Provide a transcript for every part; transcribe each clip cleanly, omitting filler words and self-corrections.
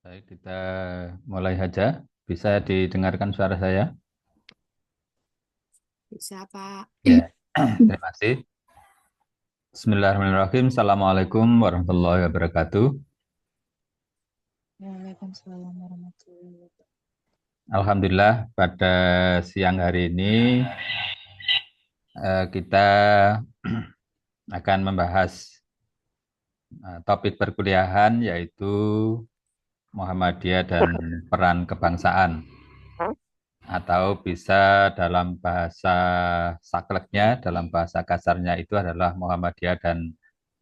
Baik, kita mulai saja. Bisa didengarkan suara saya? Bisa, Pak. Ya, terima kasih. Bismillahirrahmanirrahim. Assalamualaikum warahmatullahi wabarakatuh. Waalaikumsalam warahmatullahi wabarakatuh. Alhamdulillah, pada siang hari ini kita akan membahas topik perkuliahan yaitu Muhammadiyah dan peran kebangsaan, atau bisa dalam bahasa sakleknya, dalam bahasa kasarnya itu adalah Muhammadiyah dan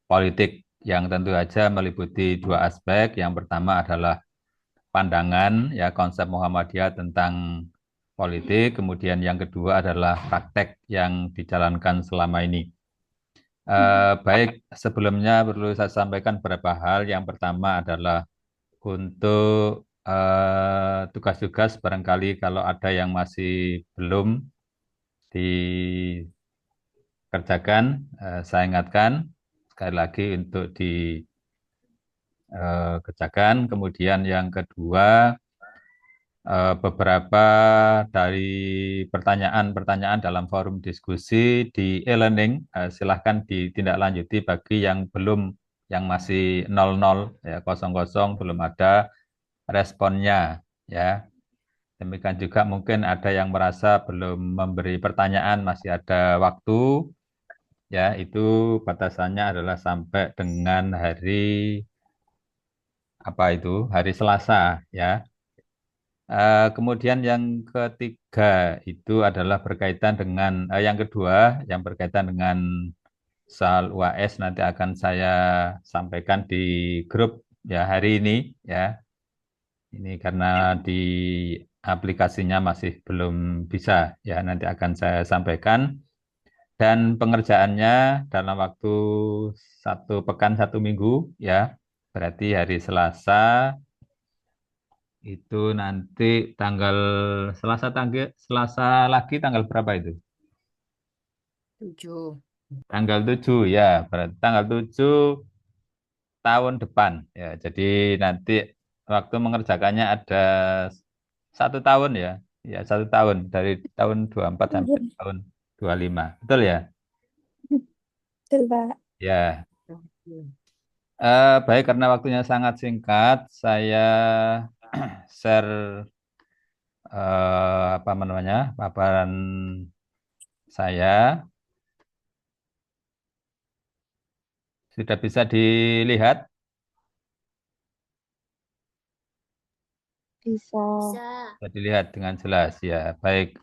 politik, yang tentu saja meliputi dua aspek. Yang pertama adalah pandangan, ya, konsep Muhammadiyah tentang politik, kemudian yang kedua adalah praktek yang dijalankan selama ini. Baik, sebelumnya perlu saya sampaikan beberapa hal. Yang pertama adalah untuk tugas-tugas, barangkali kalau ada yang masih belum dikerjakan, saya ingatkan sekali lagi untuk dikerjakan. Kemudian yang kedua, beberapa dari pertanyaan-pertanyaan dalam forum diskusi di e-learning, silahkan ditindaklanjuti bagi yang belum, yang masih 00, ya, kosong kosong, belum ada responnya, ya. Demikian juga mungkin ada yang merasa belum memberi pertanyaan, masih ada waktu, ya, itu batasannya adalah sampai dengan hari Selasa, ya. Kemudian yang ketiga itu adalah berkaitan dengan yang kedua, yang berkaitan dengan soal UAS, nanti akan saya sampaikan di grup, ya, hari ini, ya. Ini karena di aplikasinya masih belum bisa, ya, nanti akan saya sampaikan. Dan pengerjaannya dalam waktu 1 pekan 1 minggu, ya, berarti hari Selasa itu nanti tanggal Selasa lagi tanggal berapa itu? 7. Tanggal 7, ya, berarti tanggal 7 tahun depan, ya. Jadi nanti waktu mengerjakannya ada 1 tahun, ya. Ya, 1 tahun dari tahun 24 sampai tahun 25. Betul, ya? Betul, Pak. Ya. Baik, karena waktunya sangat singkat, saya share apa namanya, paparan saya. Sudah bisa dilihat? Bisa. Bisa dilihat dengan jelas, ya. Baik.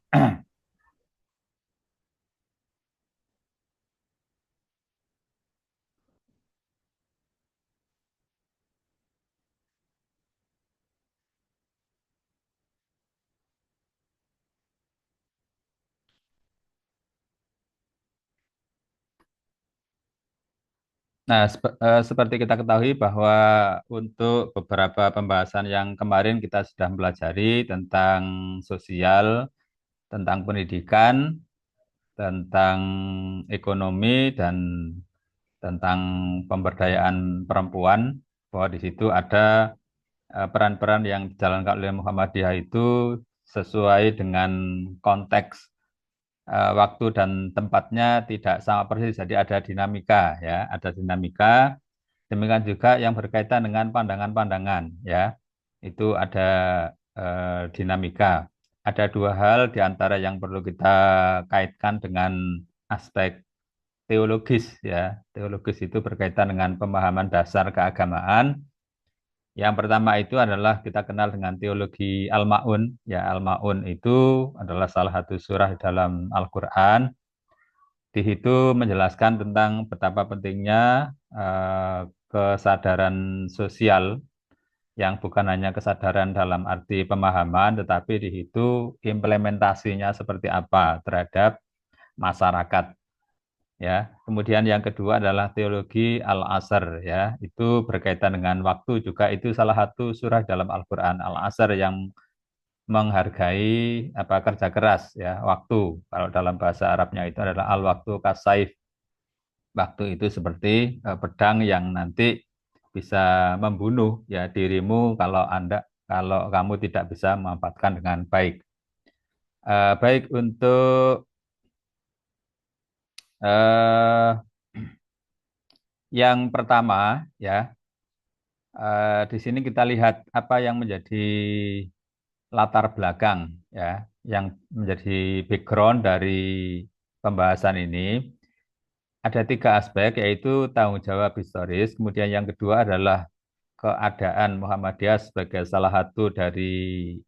Nah, seperti kita ketahui bahwa untuk beberapa pembahasan yang kemarin kita sudah mempelajari tentang sosial, tentang pendidikan, tentang ekonomi, dan tentang pemberdayaan perempuan, bahwa di situ ada peran-peran yang dijalankan oleh Muhammadiyah itu sesuai dengan konteks, waktu dan tempatnya tidak sama persis, jadi ada dinamika, ya, ada dinamika. Demikian juga yang berkaitan dengan pandangan-pandangan, ya, itu ada dinamika. Ada dua hal di antara yang perlu kita kaitkan dengan aspek teologis, ya. Teologis itu berkaitan dengan pemahaman dasar keagamaan. Yang pertama itu adalah kita kenal dengan teologi Al-Ma'un. Ya, Al-Ma'un itu adalah salah satu surah dalam Al-Quran. Di situ menjelaskan tentang betapa pentingnya kesadaran sosial, yang bukan hanya kesadaran dalam arti pemahaman, tetapi di situ implementasinya seperti apa terhadap masyarakat, ya. Kemudian yang kedua adalah teologi Al-Asr, ya. Itu berkaitan dengan waktu juga, itu salah satu surah dalam Al-Qur'an, Al-Asr, yang menghargai apa, kerja keras, ya, waktu. Kalau dalam bahasa Arabnya itu adalah al-waktu kasaif. Waktu itu seperti pedang yang nanti bisa membunuh ya dirimu kalau kamu tidak bisa memanfaatkan dengan baik. Baik untuk eh, yang pertama ya, di sini kita lihat apa yang menjadi latar belakang ya, yang menjadi background dari pembahasan ini. Ada tiga aspek, yaitu tanggung jawab historis. Kemudian yang kedua adalah keadaan Muhammadiyah sebagai salah satu dari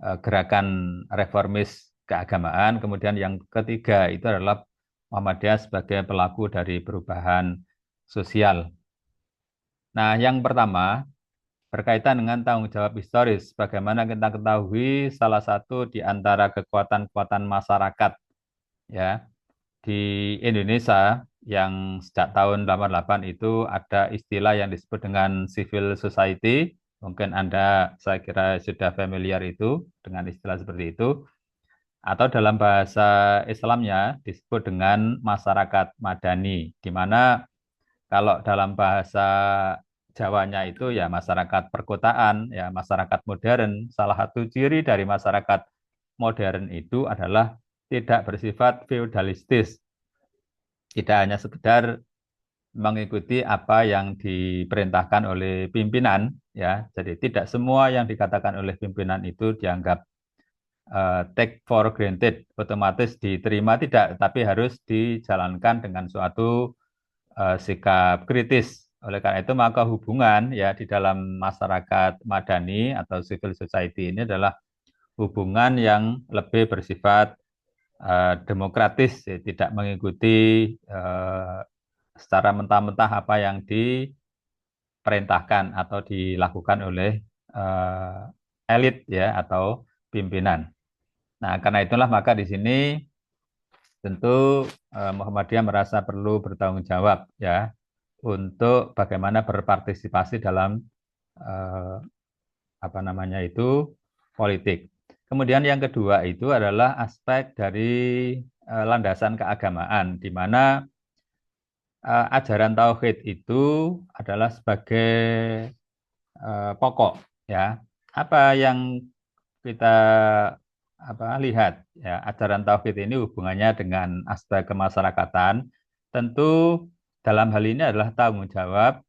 gerakan reformis keagamaan. Kemudian yang ketiga itu adalah Muhammadiyah sebagai pelaku dari perubahan sosial. Nah, yang pertama berkaitan dengan tanggung jawab historis. Bagaimana kita ketahui salah satu di antara kekuatan-kekuatan masyarakat ya di Indonesia yang sejak tahun 88 itu ada istilah yang disebut dengan civil society. Mungkin Anda, saya kira sudah familiar itu dengan istilah seperti itu. Atau dalam bahasa Islamnya disebut dengan masyarakat madani, di mana kalau dalam bahasa Jawanya itu ya masyarakat perkotaan, ya masyarakat modern. Salah satu ciri dari masyarakat modern itu adalah tidak bersifat feudalistis, tidak hanya sekedar mengikuti apa yang diperintahkan oleh pimpinan ya. Jadi tidak semua yang dikatakan oleh pimpinan itu dianggap take for granted, otomatis diterima, tidak, tapi harus dijalankan dengan suatu sikap kritis. Oleh karena itu maka hubungan ya di dalam masyarakat madani atau civil society ini adalah hubungan yang lebih bersifat demokratis, ya, tidak mengikuti secara mentah-mentah apa yang diperintahkan atau dilakukan oleh elit ya atau pimpinan. Nah, karena itulah maka di sini tentu Muhammadiyah merasa perlu bertanggung jawab ya untuk bagaimana berpartisipasi dalam eh, apa namanya itu politik. Kemudian yang kedua itu adalah aspek dari landasan keagamaan, di mana ajaran tauhid itu adalah sebagai pokok ya. Apa yang kita lihat ya, ajaran tauhid ini hubungannya dengan aspek kemasyarakatan. Tentu dalam hal ini adalah tanggung jawab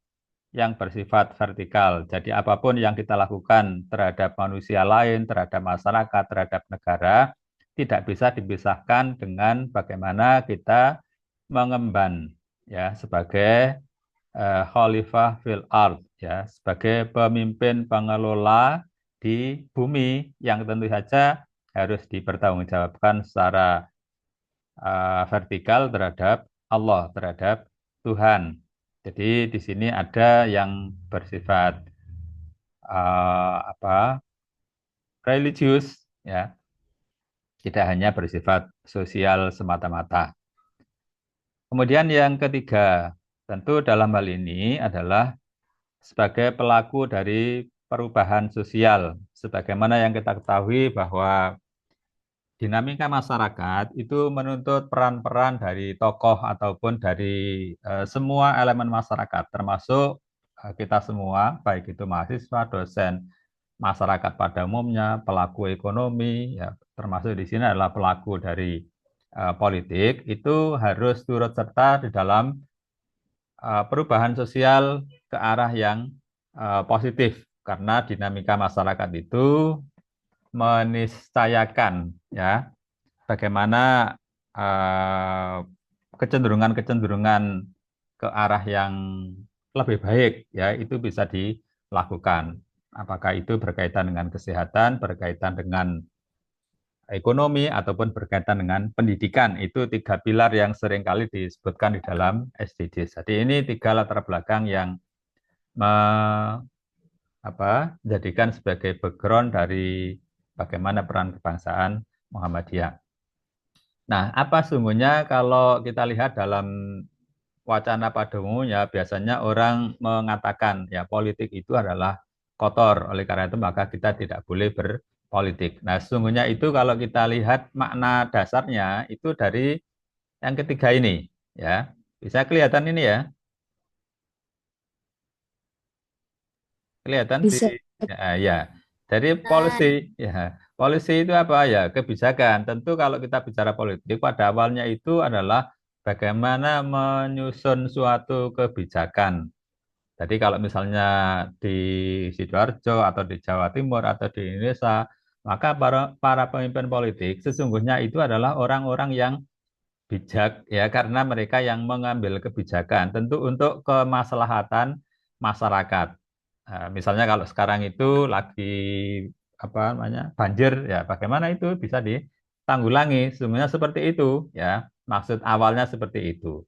yang bersifat vertikal. Jadi apapun yang kita lakukan terhadap manusia lain, terhadap masyarakat, terhadap negara, tidak bisa dipisahkan dengan bagaimana kita mengemban ya sebagai khalifah fil ard ya, sebagai pemimpin pengelola di bumi yang tentu saja harus dipertanggungjawabkan secara vertikal terhadap Allah, terhadap Tuhan. Jadi di sini ada yang bersifat religius ya, tidak hanya bersifat sosial semata-mata. Kemudian yang ketiga, tentu dalam hal ini adalah sebagai pelaku dari perubahan sosial. Sebagaimana yang kita ketahui bahwa dinamika masyarakat itu menuntut peran-peran dari tokoh ataupun dari semua elemen masyarakat, termasuk kita semua, baik itu mahasiswa, dosen, masyarakat pada umumnya, pelaku ekonomi, ya, termasuk di sini adalah pelaku dari politik, itu harus turut serta di dalam perubahan sosial ke arah yang positif, karena dinamika masyarakat itu meniscayakan ya bagaimana eh, kecenderungan-kecenderungan ke arah yang lebih baik ya itu bisa dilakukan. Apakah itu berkaitan dengan kesehatan, berkaitan dengan ekonomi, ataupun berkaitan dengan pendidikan. Itu tiga pilar yang seringkali disebutkan di dalam SDGs. Jadi ini tiga latar belakang yang menjadikan sebagai background dari bagaimana peran kebangsaan Muhammadiyah. Nah, apa sesungguhnya kalau kita lihat dalam wacana pada umumnya, biasanya orang mengatakan ya politik itu adalah kotor, oleh karena itu maka kita tidak boleh berpolitik. Nah, sesungguhnya itu kalau kita lihat makna dasarnya itu dari yang ketiga ini, ya. Bisa kelihatan ini ya. Kelihatan di Bisa. ya, ya. Dari policy ya. Policy itu apa ya? Kebijakan. Tentu kalau kita bicara politik pada awalnya itu adalah bagaimana menyusun suatu kebijakan. Jadi kalau misalnya di Sidoarjo atau di Jawa Timur atau di Indonesia, maka para pemimpin politik sesungguhnya itu adalah orang-orang yang bijak ya karena mereka yang mengambil kebijakan tentu untuk kemaslahatan masyarakat. Misalnya kalau sekarang itu lagi apa namanya banjir ya bagaimana itu bisa ditanggulangi sebenarnya seperti itu ya maksud awalnya seperti itu.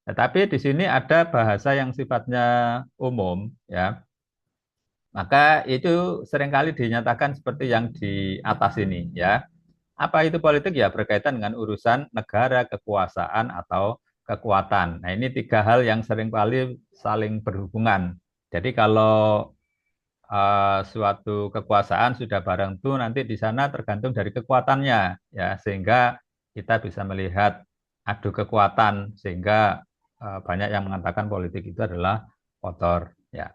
Tetapi di sini ada bahasa yang sifatnya umum ya maka itu seringkali dinyatakan seperti yang di atas ini ya. Apa itu politik ya berkaitan dengan urusan negara, kekuasaan atau kekuatan. Nah, ini tiga hal yang seringkali saling berhubungan. Jadi kalau suatu kekuasaan sudah bareng tuh nanti di sana tergantung dari kekuatannya ya sehingga kita bisa melihat adu kekuatan sehingga banyak yang mengatakan politik itu adalah kotor ya.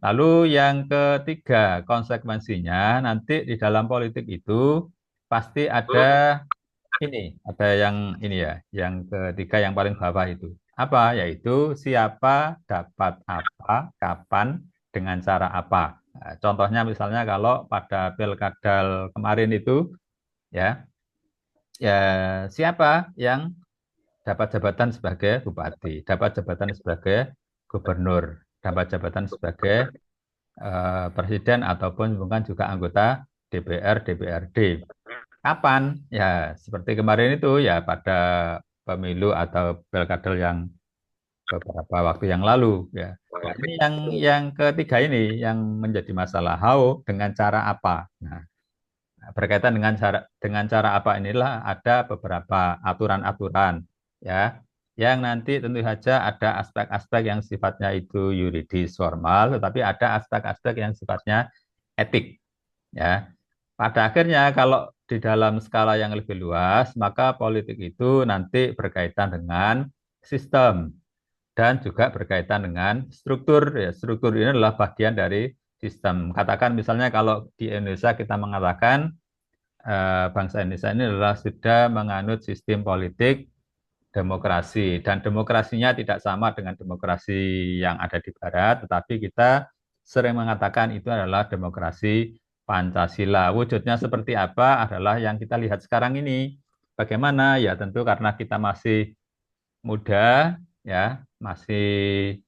Lalu yang ketiga, konsekuensinya nanti di dalam politik itu pasti ada ini, ada yang ini ya, yang ketiga yang paling bawah itu. Apa? Yaitu siapa dapat apa, kapan, dengan cara apa. Nah, contohnya misalnya kalau pada pilkada kemarin itu ya, ya siapa yang dapat jabatan sebagai bupati, dapat jabatan sebagai gubernur, dapat jabatan sebagai presiden ataupun bukan juga anggota DPR, DPRD. Kapan? Ya, seperti kemarin itu ya pada pemilu atau pilkada yang beberapa waktu yang lalu ya. Nah, ini yang ketiga ini yang menjadi masalah. How dengan cara apa? Nah, berkaitan dengan cara apa inilah ada beberapa aturan-aturan ya yang nanti tentu saja ada aspek-aspek yang sifatnya itu yuridis formal tetapi ada aspek-aspek yang sifatnya etik ya. Pada akhirnya kalau di dalam skala yang lebih luas maka politik itu nanti berkaitan dengan sistem dan juga berkaitan dengan struktur ya. Struktur ini adalah bagian dari sistem. Katakan misalnya kalau di Indonesia kita mengatakan bangsa Indonesia ini adalah sudah menganut sistem politik demokrasi dan demokrasinya tidak sama dengan demokrasi yang ada di barat tetapi kita sering mengatakan itu adalah demokrasi Pancasila. Wujudnya seperti apa adalah yang kita lihat sekarang ini. Bagaimana? Ya tentu karena kita masih muda ya, masih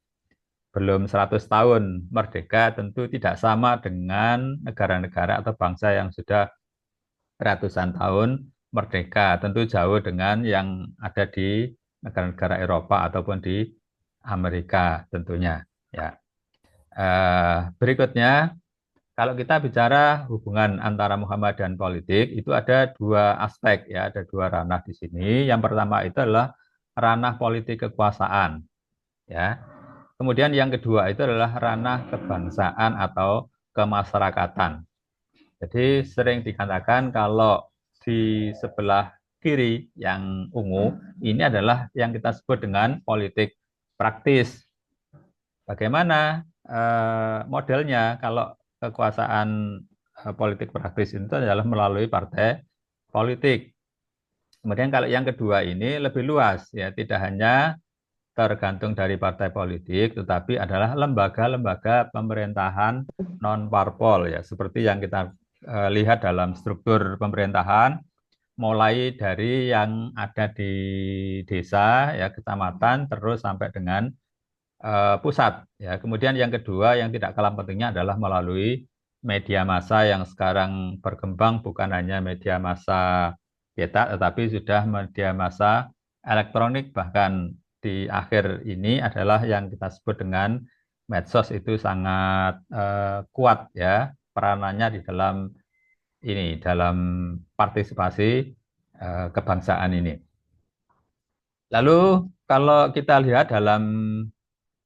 belum 100 tahun merdeka tentu tidak sama dengan negara-negara atau bangsa yang sudah ratusan tahun merdeka, tentu jauh dengan yang ada di negara-negara Eropa ataupun di Amerika tentunya. Ya. Berikutnya, kalau kita bicara hubungan antara Muhammad dan politik, itu ada dua aspek ya, ada dua ranah di sini. Yang pertama itu adalah ranah politik kekuasaan, ya. Kemudian yang kedua itu adalah ranah kebangsaan atau kemasyarakatan. Jadi sering dikatakan kalau di sebelah kiri yang ungu ini adalah yang kita sebut dengan politik praktis. Bagaimana modelnya kalau kekuasaan politik praktis itu adalah melalui partai politik. Kemudian kalau yang kedua ini lebih luas ya, tidak hanya tergantung dari partai politik, tetapi adalah lembaga-lembaga pemerintahan non parpol ya, seperti yang kita lihat dalam struktur pemerintahan, mulai dari yang ada di desa ya, kecamatan, terus sampai dengan pusat ya. Kemudian yang kedua yang tidak kalah pentingnya adalah melalui media massa yang sekarang berkembang bukan hanya media massa cetak tetapi sudah media massa elektronik bahkan di akhir ini adalah yang kita sebut dengan medsos itu sangat kuat ya peranannya di dalam ini dalam partisipasi kebangsaan ini. Lalu kalau kita lihat dalam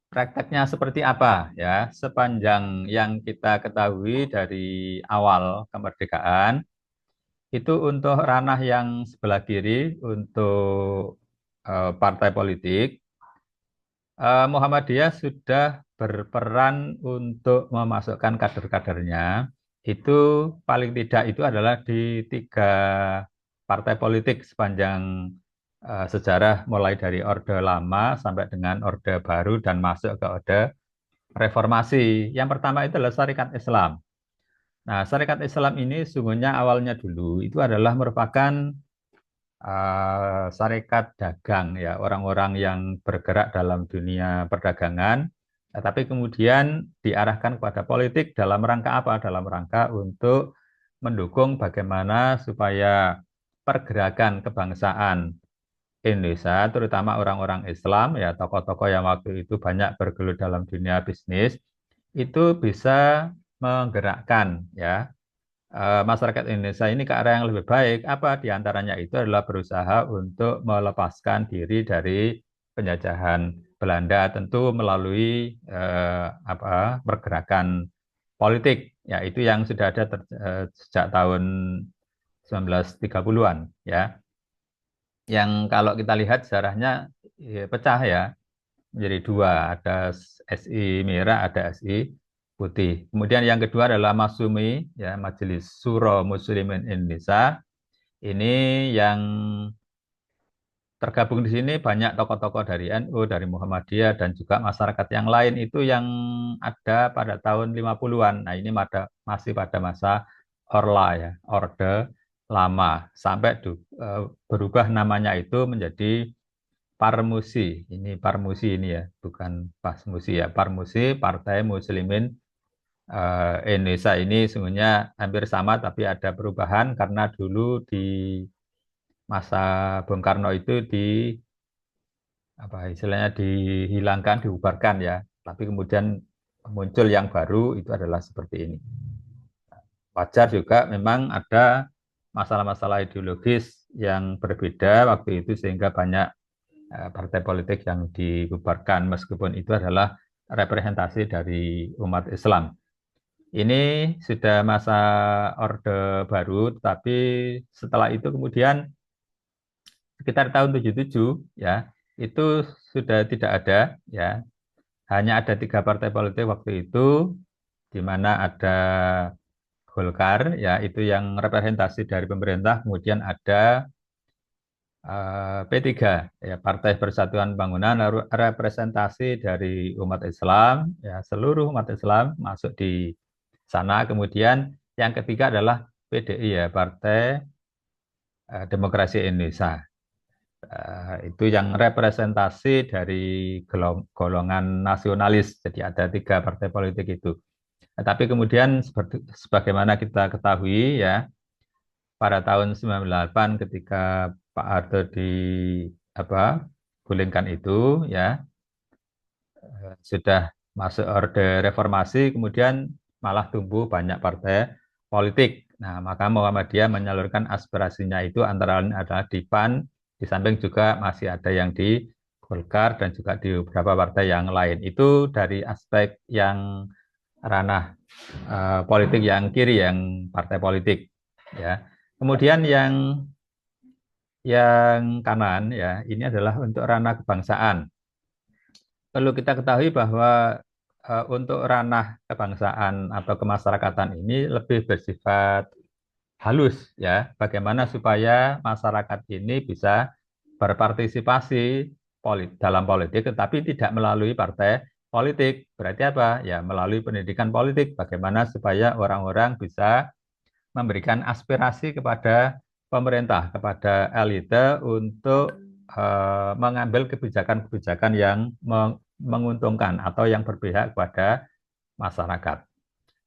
prakteknya seperti apa ya sepanjang yang kita ketahui dari awal kemerdekaan itu untuk ranah yang sebelah kiri untuk partai politik Muhammadiyah sudah berperan untuk memasukkan kader-kadernya. Itu paling tidak itu adalah di 3 partai politik sepanjang sejarah mulai dari Orde Lama sampai dengan Orde Baru dan masuk ke Orde Reformasi. Yang pertama itu adalah Syarikat Islam. Nah, Syarikat Islam ini sungguhnya awalnya dulu itu adalah merupakan syarikat dagang ya, orang-orang yang bergerak dalam dunia perdagangan, tapi kemudian diarahkan kepada politik dalam rangka apa? Dalam rangka untuk mendukung bagaimana supaya pergerakan kebangsaan Indonesia, terutama orang-orang Islam ya, tokoh-tokoh yang waktu itu banyak bergelut dalam dunia bisnis, itu bisa menggerakkan ya masyarakat Indonesia ini ke arah yang lebih baik. Apa di antaranya itu adalah berusaha untuk melepaskan diri dari penjajahan Belanda, tentu melalui pergerakan politik. Ya, itu yang sudah ada sejak tahun 1930-an ya. Yang kalau kita lihat sejarahnya ya, pecah ya menjadi 2, ada SI merah, ada SI putih. Kemudian yang kedua adalah Masumi, ya Majelis Syuro Muslimin Indonesia. Ini yang tergabung di sini banyak tokoh-tokoh dari NU, dari Muhammadiyah, dan juga masyarakat yang lain itu yang ada pada tahun 50-an. Nah, ini masih pada masa Orla ya, Orde Lama. Sampai berubah namanya itu menjadi Parmusi. Ini Parmusi ini ya, bukan Pasmusi ya. Parmusi, Partai Muslimin Indonesia ini sungguhnya hampir sama, tapi ada perubahan karena dulu di masa Bung Karno itu apa istilahnya dihilangkan, dibubarkan ya. Tapi kemudian muncul yang baru itu adalah seperti ini. Wajar juga memang ada masalah-masalah ideologis yang berbeda waktu itu sehingga banyak partai politik yang dibubarkan meskipun itu adalah representasi dari umat Islam. Ini sudah masa Orde Baru, tapi setelah itu kemudian sekitar tahun 77 ya, itu sudah tidak ada ya. Hanya ada 3 partai politik waktu itu di mana ada Golkar ya, itu yang representasi dari pemerintah, kemudian ada P3 ya, Partai Persatuan Pembangunan, representasi dari umat Islam ya, seluruh umat Islam masuk di sana. Kemudian yang ketiga adalah PDI ya, Partai Demokrasi Indonesia. Itu yang representasi dari golongan nasionalis. Jadi ada 3 partai politik itu. Tapi kemudian sebagaimana kita ketahui ya, pada tahun 98 ketika Pak Harto gulingkan itu ya, sudah masuk orde reformasi, kemudian malah tumbuh banyak partai politik. Nah, maka Muhammadiyah menyalurkan aspirasinya itu antara lain adalah di PAN, di samping juga masih ada yang di Golkar dan juga di beberapa partai yang lain. Itu dari aspek yang ranah politik yang kiri, yang partai politik. Ya. Kemudian yang kanan ya, ini adalah untuk ranah kebangsaan. Perlu kita ketahui bahwa untuk ranah kebangsaan atau kemasyarakatan ini lebih bersifat halus ya. Bagaimana supaya masyarakat ini bisa berpartisipasi dalam politik tetapi tidak melalui partai politik. Berarti apa? Ya, melalui pendidikan politik. Bagaimana supaya orang-orang bisa memberikan aspirasi kepada pemerintah, kepada elite untuk mengambil kebijakan-kebijakan yang menguntungkan atau yang berpihak kepada masyarakat.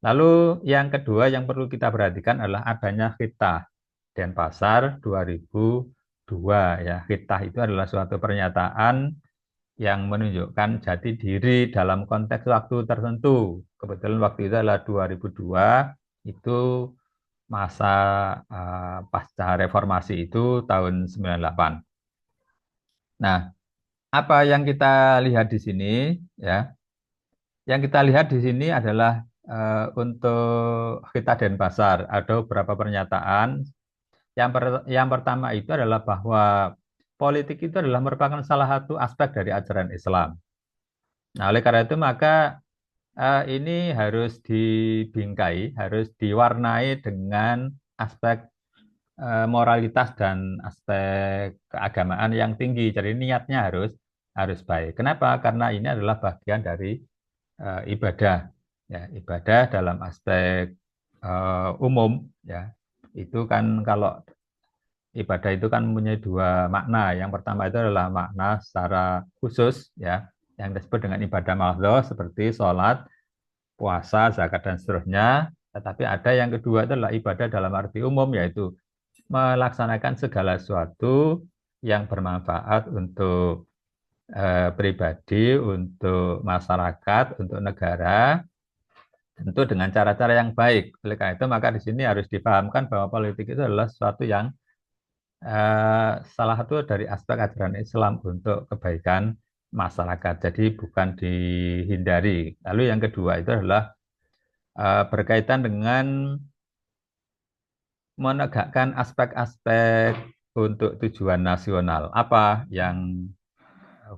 Lalu yang kedua yang perlu kita perhatikan adalah adanya Khitah Denpasar 2002 ya. Khitah itu adalah suatu pernyataan yang menunjukkan jati diri dalam konteks waktu tertentu. Kebetulan waktu itu adalah 2002, itu masa pasca reformasi itu tahun 98. Nah, apa yang kita lihat di sini ya? Yang kita lihat di sini adalah untuk kita Denpasar ada beberapa pernyataan. Yang pertama itu adalah bahwa politik itu adalah merupakan salah satu aspek dari ajaran Islam. Nah, oleh karena itu maka ini harus dibingkai, harus diwarnai dengan aspek moralitas dan aspek keagamaan yang tinggi. Jadi niatnya harus baik. Kenapa? Karena ini adalah bagian dari ibadah. Ya, ibadah dalam aspek umum, ya. Itu kan kalau ibadah itu kan mempunyai dua makna. Yang pertama itu adalah makna secara khusus, ya, yang disebut dengan ibadah mahdhah seperti sholat, puasa, zakat dan seterusnya. Tetapi ada yang kedua itu adalah ibadah dalam arti umum, yaitu melaksanakan segala sesuatu yang bermanfaat untuk pribadi, untuk masyarakat, untuk negara, tentu dengan cara-cara yang baik. Oleh karena itu, maka di sini harus dipahamkan bahwa politik itu adalah sesuatu yang salah satu dari aspek ajaran Islam untuk kebaikan masyarakat. Jadi bukan dihindari. Lalu yang kedua itu adalah berkaitan dengan menegakkan aspek-aspek untuk tujuan nasional. Apa yang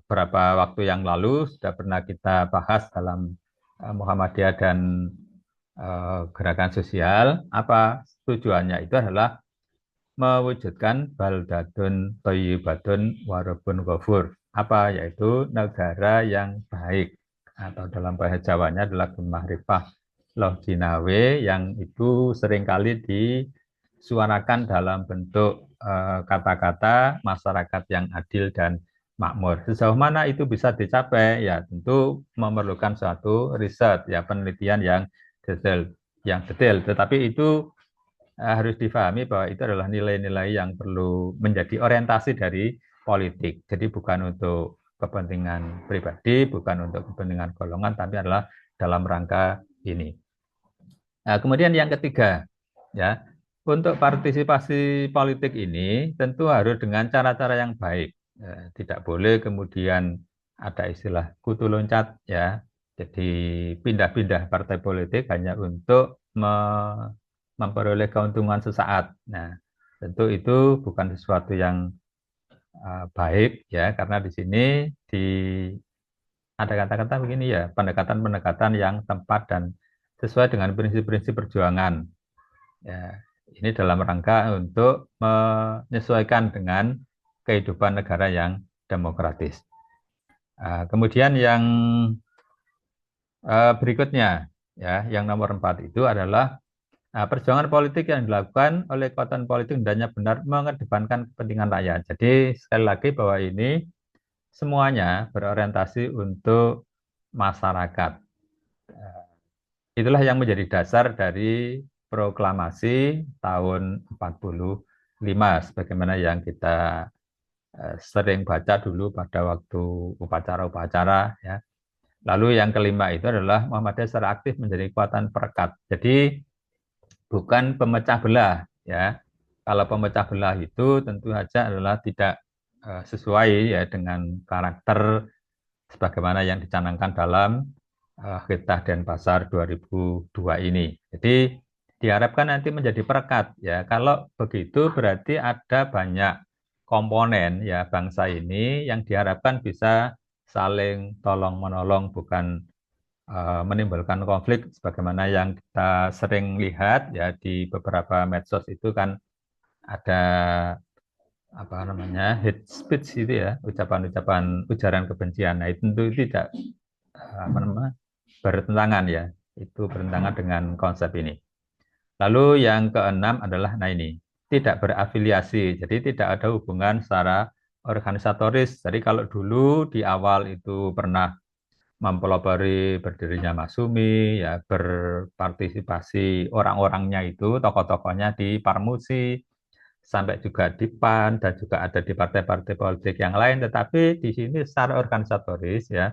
beberapa waktu yang lalu sudah pernah kita bahas dalam Muhammadiyah dan gerakan sosial. Apa tujuannya? Itu adalah mewujudkan baldadun thayyibatun warabun ghafur. Apa? Yaitu negara yang baik, atau dalam bahasa Jawanya adalah Gemahrifah Loh Jinawe, yang itu seringkali disuarakan dalam bentuk kata-kata masyarakat yang adil dan makmur. Sejauh mana itu bisa dicapai? Ya tentu memerlukan suatu riset, ya penelitian yang detail. Tetapi itu harus difahami bahwa itu adalah nilai-nilai yang perlu menjadi orientasi dari politik. Jadi bukan untuk kepentingan pribadi, bukan untuk kepentingan golongan, tapi adalah dalam rangka ini. Nah, kemudian yang ketiga, ya, untuk partisipasi politik ini tentu harus dengan cara-cara yang baik. Tidak boleh kemudian ada istilah kutu loncat, ya. Jadi pindah-pindah partai politik hanya untuk memperoleh keuntungan sesaat. Nah, tentu itu bukan sesuatu yang baik, ya, karena di sini di ada kata-kata begini, ya, pendekatan-pendekatan yang tepat dan sesuai dengan prinsip-prinsip perjuangan. Ya, ini dalam rangka untuk menyesuaikan dengan kehidupan negara yang demokratis. Kemudian yang berikutnya, ya, yang nomor 4 itu adalah perjuangan politik yang dilakukan oleh kekuatan politik hendaknya benar mengedepankan kepentingan rakyat. Jadi sekali lagi bahwa ini semuanya berorientasi untuk masyarakat. Itulah yang menjadi dasar dari proklamasi tahun 45 sebagaimana yang kita sering baca dulu pada waktu upacara-upacara, ya. Lalu yang kelima itu adalah Muhammadiyah secara aktif menjadi kekuatan perekat. Jadi bukan pemecah belah, ya. Kalau pemecah belah itu tentu saja adalah tidak sesuai, ya, dengan karakter sebagaimana yang dicanangkan dalam Khitah Denpasar 2002 ini. Jadi diharapkan nanti menjadi perekat, ya. Kalau begitu berarti ada banyak komponen, ya, bangsa ini yang diharapkan bisa saling tolong menolong, bukan menimbulkan konflik sebagaimana yang kita sering lihat, ya, di beberapa medsos itu kan ada apa namanya hate speech itu, ya, ucapan-ucapan ujaran kebencian. Nah, itu tentu tidak apa namanya bertentangan, ya, itu bertentangan dengan konsep ini. Lalu yang keenam adalah, nah ini, tidak berafiliasi, jadi tidak ada hubungan secara organisatoris. Jadi kalau dulu di awal itu pernah mempelopori berdirinya Masumi, ya, berpartisipasi orang-orangnya itu, tokoh-tokohnya di Parmusi, sampai juga di PAN, dan juga ada di partai-partai politik yang lain. Tetapi di sini secara organisatoris, ya,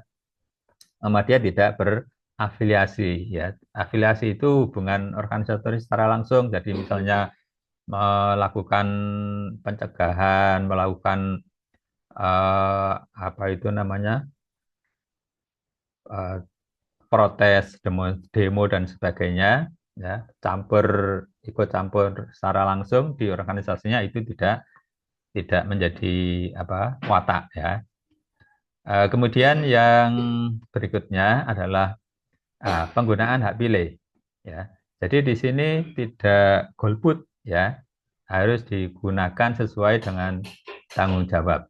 Muhammadiyah tidak berafiliasi, ya. Afiliasi itu hubungan organisatoris secara langsung. Jadi misalnya melakukan pencegahan, melakukan apa itu namanya eh, protes, demo dan sebagainya, ya, ikut campur secara langsung di organisasinya itu tidak menjadi apa watak, ya. Kemudian yang berikutnya adalah penggunaan hak pilih. Ya, jadi di sini tidak golput, ya, harus digunakan sesuai dengan tanggung jawab.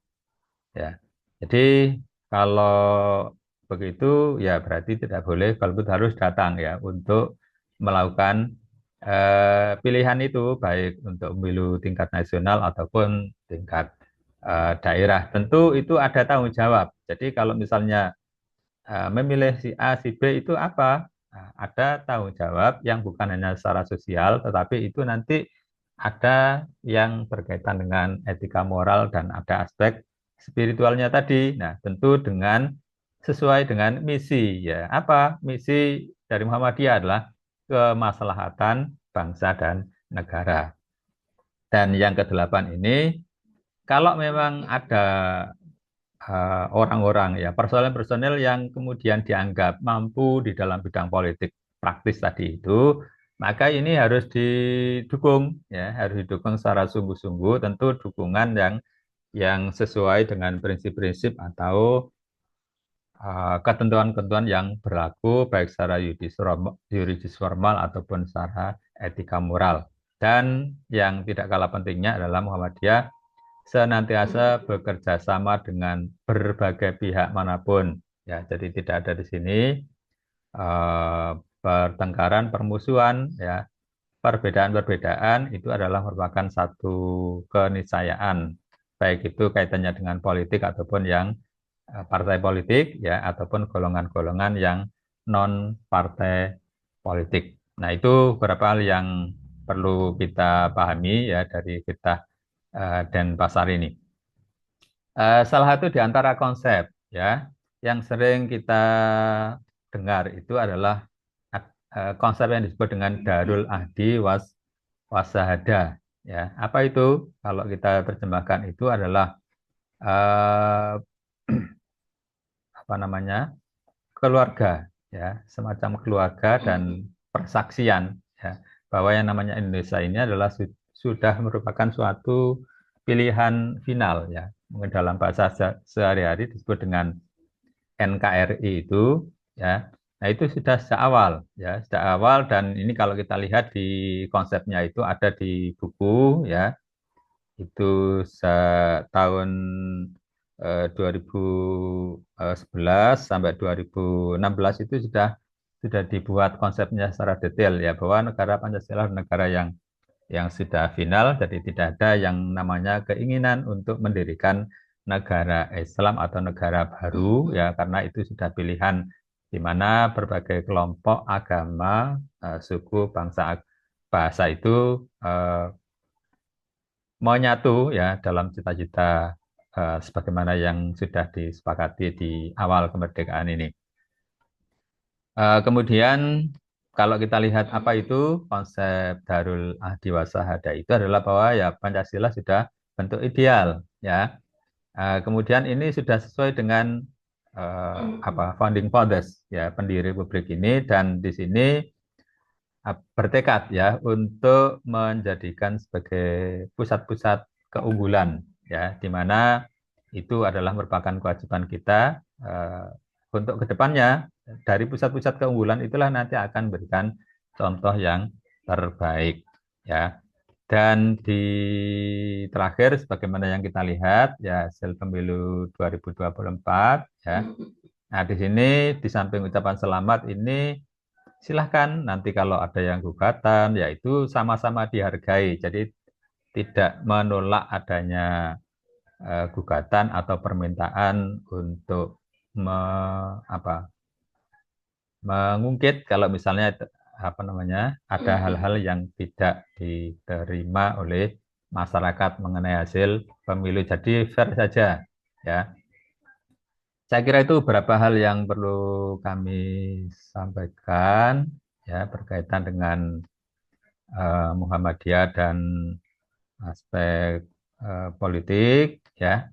Ya, jadi kalau begitu ya berarti tidak boleh golput, harus datang ya untuk melakukan pilihan itu baik untuk pemilu tingkat nasional ataupun tingkat daerah. Tentu itu ada tanggung jawab. Jadi kalau misalnya memilih si A, si B itu apa? Nah, ada tanggung jawab yang bukan hanya secara sosial, tetapi itu nanti ada yang berkaitan dengan etika moral dan ada aspek spiritualnya tadi. Nah, tentu dengan sesuai dengan misi ya. Apa misi dari Muhammadiyah adalah kemaslahatan bangsa dan negara. Dan yang kedelapan ini, kalau memang ada orang-orang ya personel-personel yang kemudian dianggap mampu di dalam bidang politik praktis tadi itu, maka ini harus didukung ya, harus didukung secara sungguh-sungguh, tentu dukungan yang sesuai dengan prinsip-prinsip atau ketentuan-ketentuan yang berlaku baik secara yuridis formal ataupun secara etika moral. Dan yang tidak kalah pentingnya adalah Muhammadiyah senantiasa bekerja sama dengan berbagai pihak manapun. Ya, jadi tidak ada di sini eh, pertengkaran, permusuhan, ya, perbedaan-perbedaan itu adalah merupakan satu keniscayaan, baik itu kaitannya dengan politik ataupun yang partai politik, ya, ataupun golongan-golongan yang non partai politik. Nah, itu beberapa hal yang perlu kita pahami ya dari kita dan pasar ini. Salah satu di antara konsep ya yang sering kita dengar itu adalah konsep yang disebut dengan Darul Ahdi Wasahada. Ya, apa itu? Kalau kita terjemahkan itu adalah eh, apa namanya, keluarga, ya, semacam keluarga dan persaksian, ya, bahwa yang namanya Indonesia ini adalah sudah merupakan suatu pilihan final, ya. Mungkin dalam bahasa sehari-hari disebut dengan NKRI itu, ya. Nah, itu sudah sejak awal, ya, sejak awal, dan ini kalau kita lihat di konsepnya itu ada di buku, ya, itu tahun 2011 sampai 2016 itu sudah dibuat konsepnya secara detail ya, bahwa negara Pancasila adalah negara yang sudah final, jadi tidak ada yang namanya keinginan untuk mendirikan negara Islam atau negara baru ya, karena itu sudah pilihan di mana berbagai kelompok agama, suku, bangsa, bahasa itu menyatu ya dalam cita-cita sebagaimana yang sudah disepakati di awal kemerdekaan ini. Kemudian kalau kita lihat apa itu konsep Darul Ahdi Wasahada, itu adalah bahwa ya Pancasila sudah bentuk ideal ya. Kemudian ini sudah sesuai dengan founding fathers ya, pendiri Republik ini, dan di sini bertekad ya untuk menjadikan sebagai pusat-pusat keunggulan ya, di mana itu adalah merupakan kewajiban kita untuk kedepannya. Dari pusat-pusat keunggulan itulah nanti akan berikan contoh yang terbaik ya. Dan di terakhir sebagaimana yang kita lihat ya, hasil pemilu 2024 ya. Nah, di sini di samping ucapan selamat ini, silahkan nanti kalau ada yang gugatan, yaitu sama-sama dihargai. Jadi tidak menolak adanya gugatan atau permintaan untuk me, apa, mengungkit kalau misalnya apa namanya, ada hal-hal yang tidak diterima oleh masyarakat mengenai hasil pemilu. Jadi fair saja, ya. Saya kira itu beberapa hal yang perlu kami sampaikan ya berkaitan dengan Muhammadiyah dan aspek politik ya.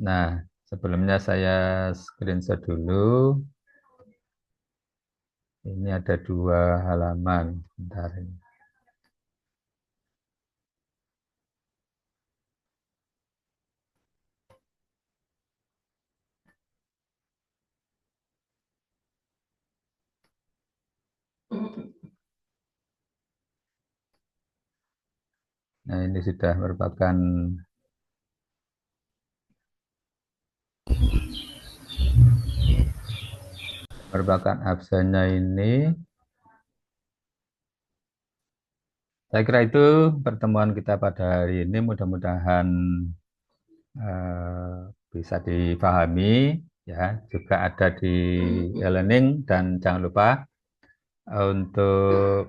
Nah, sebelumnya saya screenshot dulu. Ini ada 2 halaman. Bentar ini. Nah, ini sudah merupakan absennya ini. Saya kira itu pertemuan kita pada hari ini mudah-mudahan eh, bisa dipahami ya. Juga ada di e-learning dan jangan lupa untuk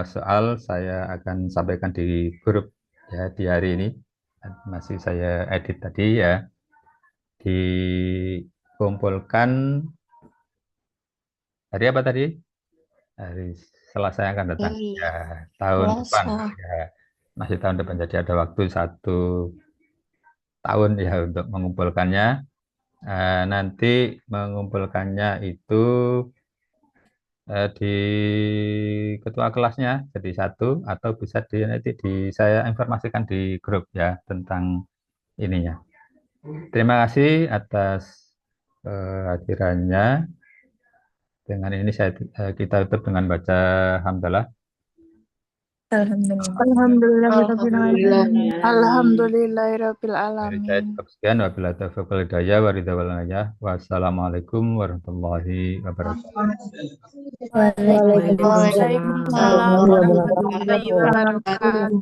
soal saya akan sampaikan di grup ya di hari ini. Masih saya edit tadi ya. Dikumpulkan hari apa tadi? Hari Selasa yang akan datang. Dari Ya, tahun depan. Selasa. Ya, masih tahun depan. Jadi ada waktu 1 tahun ya untuk mengumpulkannya. Nanti mengumpulkannya itu di ketua kelasnya jadi satu atau bisa nanti saya informasikan di grup ya tentang ininya. Terima kasih atas kehadirannya. Dengan ini kita tutup dengan baca hamdalah. Alhamdulillah. Alhamdulillah. Dari saya Alhamdulillahirrahmanirrahim. cukup sekian. Wabillahi taufiq wal hidayah. Wassalamualaikum warahmatullahi wabarakatuh. Waalaikumsalam Waalaikumsalam warahmatullahi warahmatullahi wabarakatuh. wabarakatuh.